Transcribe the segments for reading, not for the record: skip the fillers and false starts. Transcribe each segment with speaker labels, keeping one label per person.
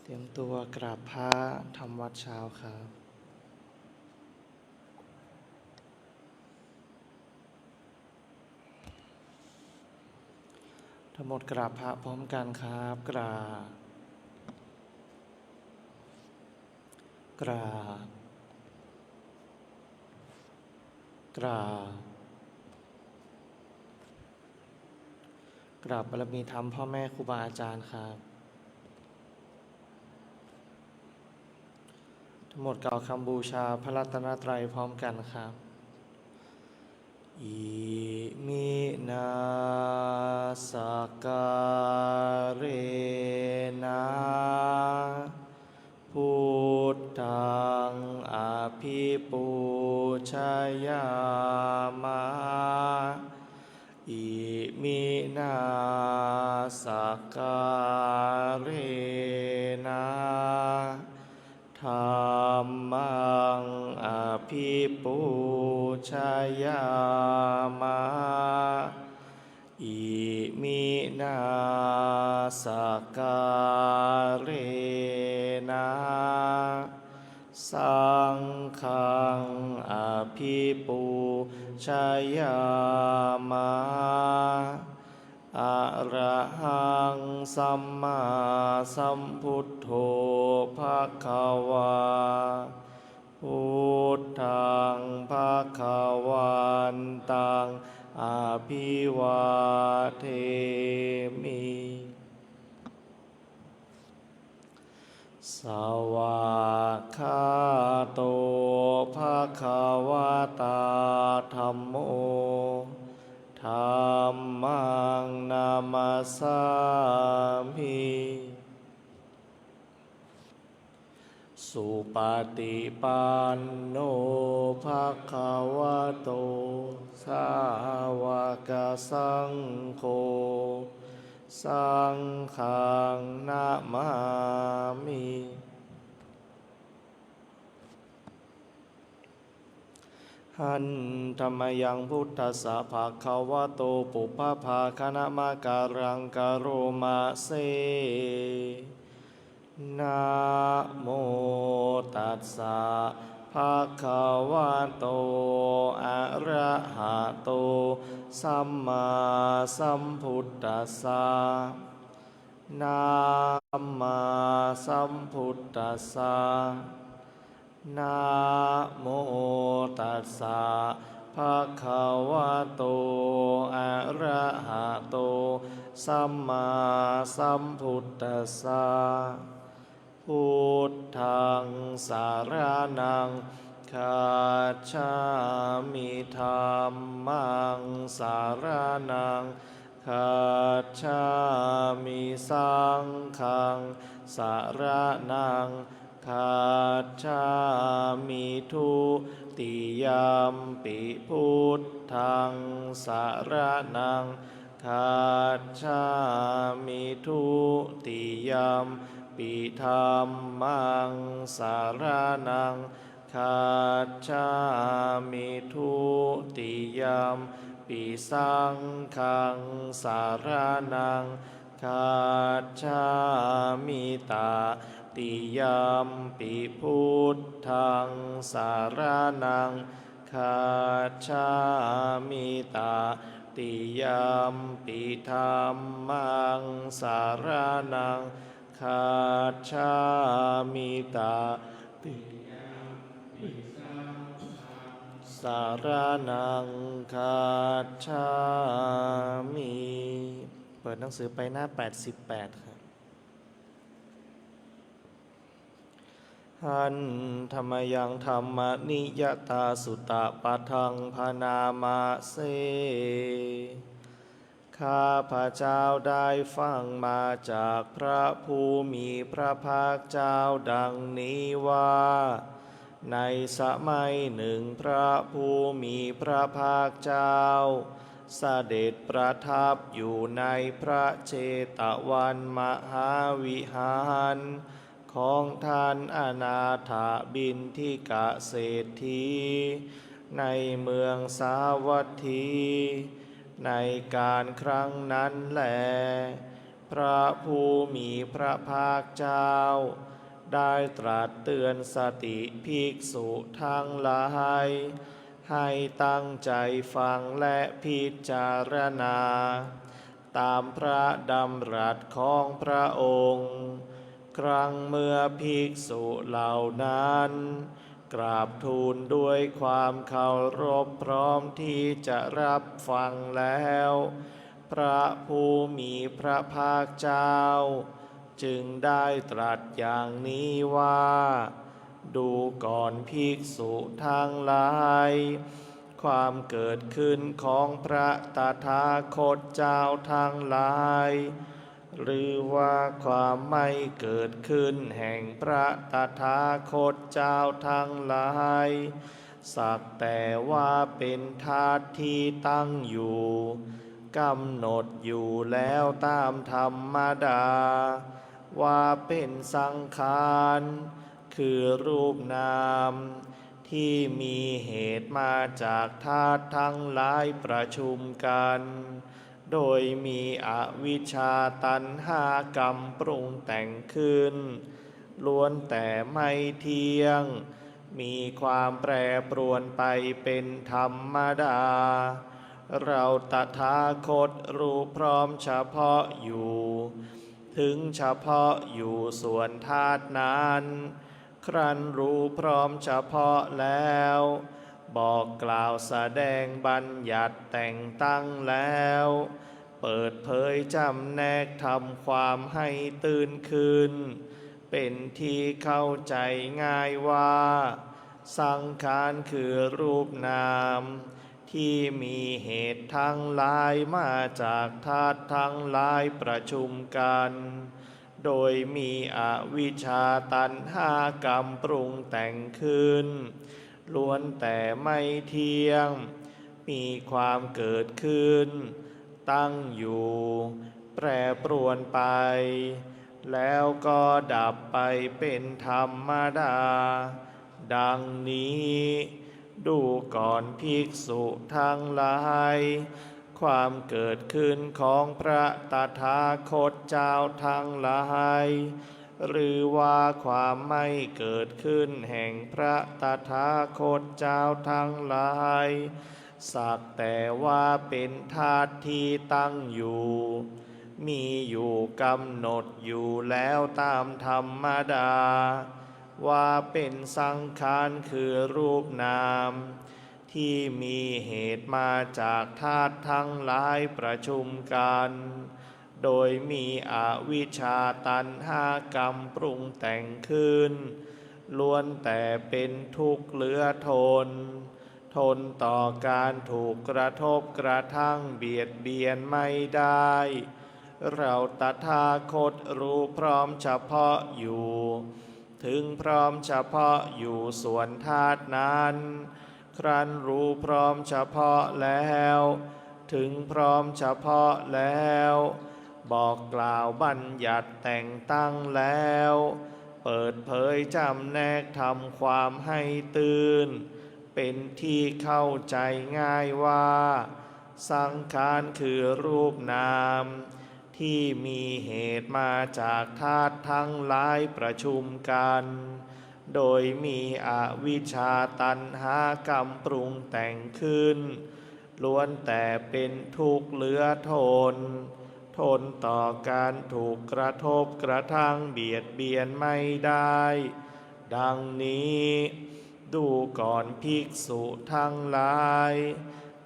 Speaker 1: เตรียมตัวกราบพระทำวัดเช้าครับทั้งหมดกราบพระพร้อมกันครับกราบกราบกราบกราบบารมีธรรมพ่อแม่ครูบาอาจารย์ครับทั้งหมดกล่าวคำบูชาพระรัตนตรัยพร้อมกันครับอิมินาสการเรนะพุทธังอภิปูชยามะอิมินาสการเรนะธัมมังอภิปูชยามะอิมินาสการเรนะสังฆังอภิปูชยามะอะระหังสัมมาสัมพุทโธภคะวาพุทธังภคะวันตังอภิวาเทมิสวากขาโตภคะวะตาธัมโมธัมมังนามัสสามิสุปฏิปันโนภะคะวะโตสาวกสังโฆสังฆังนะมามิหันธัมมยังพุทธัสสะภะคะวะโตปุพพภาคณมะการังกโรมะเสนะโมตัสสะภะคะวะโตอะระหะโตสัมมาสัมพุทธัสสะนะโมสัมพุทธัสสะนะโมตัสสะภะคะวะโตอะระหะโตสัมมาสัมพุทธัสสะพุทธังสารนังคัจฉามิธัมมังสารนังคัจฉามิสังฆังสารนังคัจฉามิทุติยัมปิพุทธังสารนังคัจฉามิทุติยัมปิธัมมังสารนังคัจฉามิทุติยัมปิสังฆังสารนังคัจฉามิตาติยัมปิพุทธังสารนังคัจฉามิตาติยัมปิธัมมังสารนังคัจฉามิตาติยัมปิสังฆังสารนังคัจฉามิเปิดหนังสือไปหน้า88ครับหันธัมมยังธัมมนิยตาสุตะปะทังพนามาเสข้าพระเจ้าได้ฟังมาจากพระผู้มีพระภาคเจ้าดังนี้ว่าในสมัยหนึ่งพระผู้มีพระภาคเจ้าเสด็จประทับอยู่ในพระเชตวันมหาวิหารของท่านอนาถบิณฑิกเศรษฐีในเมืองสาวัตถีในการครั้งนั้นแลพ พระผู้มีพระภาคเจ้าได้ตรัสเตือนสติภิกษุทั้งหลายให้ตั้งใจฟังและพิจารณาตามพระดำรัสของพระองค์ครั้งเมื่อภิกษุเหล่านั้นกราบทูลด้วยความเคารพพร้อมที่จะรับฟังแล้วพระผู้มีพระภาคเจ้าจึงได้ตรัสอย่างนี้ว่าดูก่อนภิกษุทั้งหลายความเกิดขึ้นของพระตถาคตเจ้าทั้งหลายหรือว่าความไม่เกิดขึ้นแห่งพระตถาคตเจ้าทั้งหลายสักแต่ว่าเป็นธาตุที่ตั้งอยู่กำหนดอยู่แล้วตามธรรมดาว่าเป็นสังขารคือรูปนามที่มีเหตุมาจากธาตุทั้งหลายประชุมกันโดยมีอวิชชาตัณหากรรมปรุงแต่งขึ้นล้วนแต่ไม่เที่ยงมีความแปรปรวนไปเป็นธรรมดาเราตถาคตรู้พร้อมเฉพาะอยู่ถึงเฉพาะอยู่ส่วนธาตุนั้นครั้นรู้พร้อมเฉพาะแล้วบอกกล่าวแสดงบัญญัติแต่งตั้งแล้วเปิดเผยจำแนกทำความให้ตื่นขึ้นเป็นที่เข้าใจง่ายว่าสังขารคือรูปนามที่มีเหตุทั้งหลายมาจากธาตุทั้งหลายประชุมกันโดยมีอวิชชาตัณหากรรมปรุงแต่งขึ้นล้วนแต่ไม่เที่ยงมีความเกิดขึ้นตั้งอยู่แปรปรวนไปแล้วก็ดับไปเป็นธรรมดาดังนี้ดูก่อนภิกษุทั้งหลายความเกิดขึ้นของพระตถาคตเจ้าทั้งหลายหรือว่าความไม่เกิดขึ้นแห่งพระตถาคตเจ้าทั้งหลายสักแต่ว่าเป็นธาตุที่ตั้งอยู่มีอยู่กำหนดอยู่แล้วตามธรรมดาว่าเป็นสังขารคือรูปนามที่มีเหตุมาจากธาตุทั้งหลายประชุมกันโดยมีอวิชชาตัณหากรรมปรุงแต่งขึ้นล้วนแต่เป็นทุกข์เหลือทนทนต่อการถูกกระทบกระทั่งเบียดเบียนไม่ได้เราตถาคตรู้พร้อมเฉพาะอยู่ถึงพร้อมเฉพาะอยู่ส่วนธาตุนั้นครั้นรู้พร้อมเฉพาะแล้วถึงพร้อมเฉพาะแล้วบอกกล่าวบัญญัติแต่งตั้งแล้วเปิดเผยจำแนกทำความให้ตื่นเป็นที่เข้าใจง่ายว่าสังขารคือรูปนามที่มีเหตุมาจากธาตุทั้งหลายประชุมกันโดยมีอวิชชาตัณหากรรมปรุงแต่งขึ้นล้วนแต่เป็นทุกข์เหลือทนทนต่อการถูกกระทบกระทั่งเบียดเบียนไม่ได้ดังนี้ดูก่อนภิกษุทั้งหลาย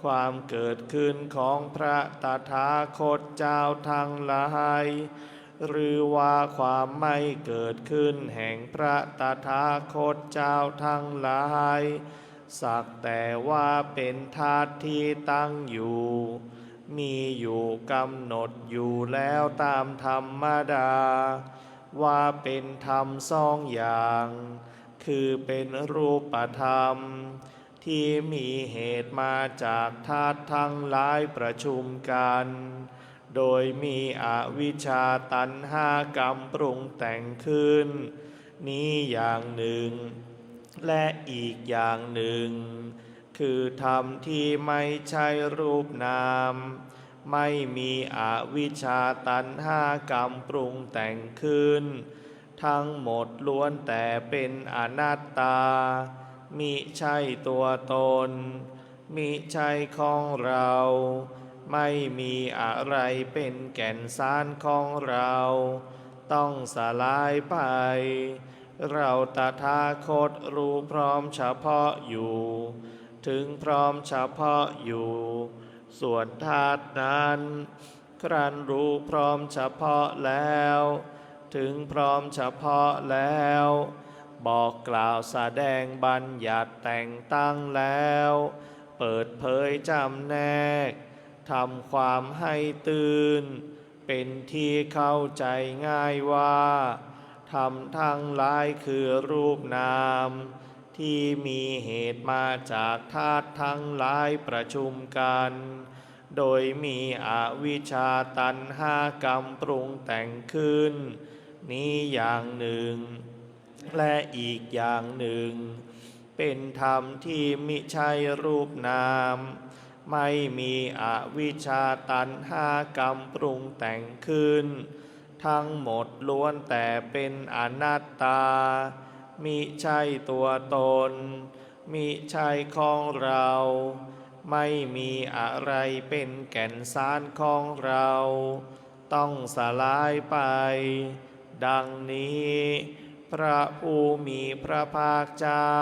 Speaker 1: ความเกิดขึ้นของพระตถาคตเจ้าทั้งหลายหรือว่าความไม่เกิดขึ้นแห่งพระตถาคตเจ้าทั้งหลายสักแต่ว่าเป็นธาตุที่ตั้งอยู่มีอยู่กำหนดอยู่แล้วตามธรรมดาว่าเป็นธรรมสองอย่างคือเป็นรูปธรรมที่มีเหตุมาจากธาตุทั้งหลายประชุมกันโดยมีอวิชชาตัณหากรรมปรุงแต่งขึ้นนี้อย่างหนึ่งและอีกอย่างหนึ่งคือธรรมที่ไม่ใช่รูปนาม ไม่มีอวิชชาตัณหากรรมปรุงแต่งขึ้นทั้งหมดล้วนแต่เป็นอนัตตามิใช่ตัวตนมิใช่ของเราไม่มีอะไรเป็นแก่นสารของเราต้องสลายไปเราตถาคตรู้พร้อมเฉพาะอยู่ถึงพร้อมเฉพาะอยู่ส่วนธาตุนั้นครั้นรู้พร้อมเฉพาะแล้วถึงพร้อมเฉพาะแล้วบอกกล่าวแสดงบัญญัติแต่งตั้งแล้วเปิดเผยจำแนกทำความให้ตื่นเป็นที่เข้าใจง่ายว่าธรรมทั้งหลายคือรูปนามที่มีเหตุมาจากธาตุทั้งหลายประชุมกันโดยมีอวิชชาตัณหากรรมปรุงแต่งขึ้นนี้อย่างหนึ่งและอีกอย่างหนึ่งเป็นธรรมที่มิใช่รูปนามไม่มีอวิชชาตัณหากรรมปรุงแต่งขึ้นทั้งหมดล้วนแต่เป็นอนัตตามิใช่ตัวตนมิใช่ของเราไม่มีอะไรเป็นแก่นสารของเราต้องสลายไปดังนี้พระผู้มีพระภาคเจ้า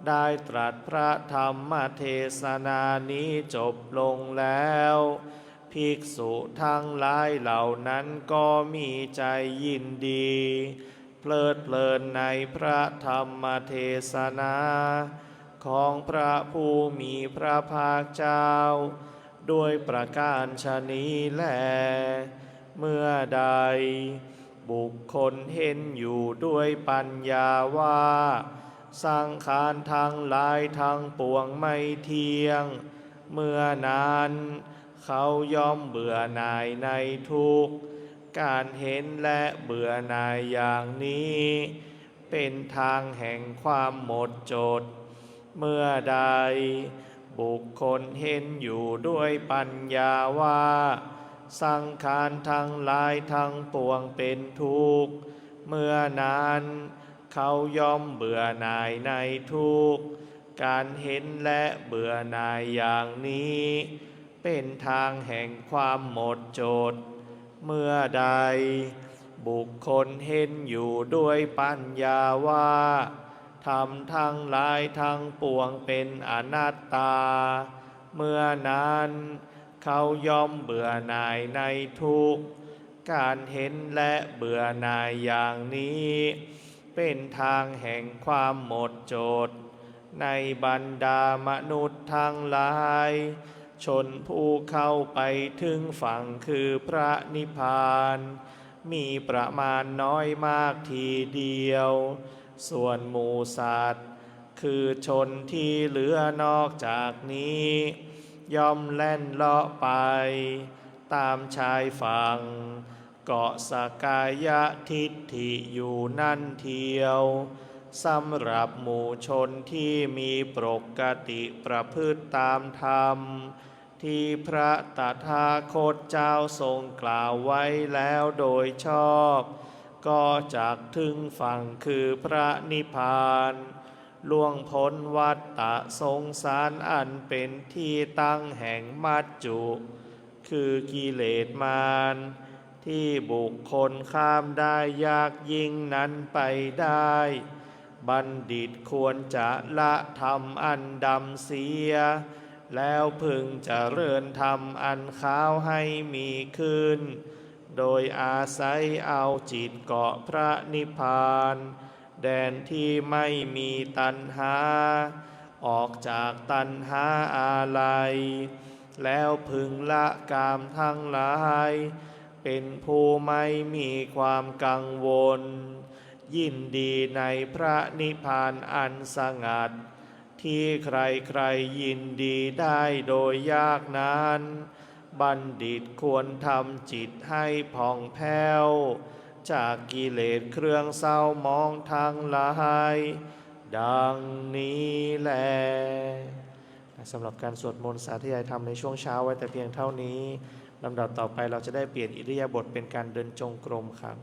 Speaker 1: ได้ตรัสพระธรรมเทศนานี้จบลงแล้วภิกษุทั้งหลายเหล่านั้นก็มีใจยินดีเพลิดเพลินในพระธรรมเทศนาของพระผู้มีพระภาคเจ้าด้วยประการฉะนี้แลเมื่อใดบุคคลเห็นอยู่ด้วยปัญญาว่าสังขารทั้งหลายทั้งปวงไม่เที่ยงเมื่อนั้นเขาย่อมเบื่อหน่ายในทุกข์การเห็นและเบื่อหน่ายอย่างนี้เป็นทางแห่งความหมดจดเมื่อใดบุคคลเห็นอยู่ด้วยปัญญาว่าสังขารทั้งหลายทั้งปวงเป็นทุกข์เมื่อนั้นเขาย่อมเบื่อหน่ายในทุกข์การเห็นและเบื่อหน่ายอย่างนี้เป็นทางแห่งความหมดจดเมื่อใดบุคคลเห็นอยู่ด้วยปัญญาว่าธรรมทั้งหลายทั้งปวงเป็นอนัตตาเมื่อนั้นเขาย่อมเบื่อหน่ายในทุกข์การเห็นและเบื่อหน่ายอย่างนี้เป็นทางแห่งความหมดจดในบรรดามนุษย์ทั้งหลายชนผู้เข้าไปถึงฝั่งคือพระนิพพานมีประมาณน้อยมากทีเดียวส่วนหมู่สัตว์คือชนที่เหลือนอกจากนี้ย่อมแล่นเลาะไปตามชายฝั่งเกาะสกายทิฏฐิอยู่นั่นเทียวสำหรับหมู่ชนที่มีปกติประพฤติตามธรรมที่พระตถาคตเจ้าทรงกล่าวไว้แล้วโดยชอบก็จักถึงฝั่งคือพระนิพพานล่วงพ้นวัฏฏะสงสารอันเป็นที่ตั้งแห่งมัจจุคือกิเลสมารที่บุคคลข้ามได้ยากยิ่งนั้นไปได้บัณฑิตควรจะละธรรมอันดำเสียแล้วพึงเจริญธรรมอันขาวให้มีขึ้นโดยอาศัยเอาจิตเกาะพระนิพพานแดนที่ไม่มีตัณหาออกจากตัณหาอาลัยแล้วพึงละกามทั้งหลายเป็นผู้ไม่มีความกังวลยินดีในพระนิพพานอันสงัดที่ใครๆยินดีได้โดยยากนั้นบัณฑิตควรทำจิตให้ผ่องแผ้วจากกิเลสเครื่องเศร้าหมองทั้งหลายดังนี้แล สำหรับการสวดมนต์สาธยายธรรมในช่วงเช้าไว้แต่เพียงเท่านี้ลำดับต่อไปเราจะได้เปลี่ยนอิริยาบถเป็นการเดินจงกรมครับ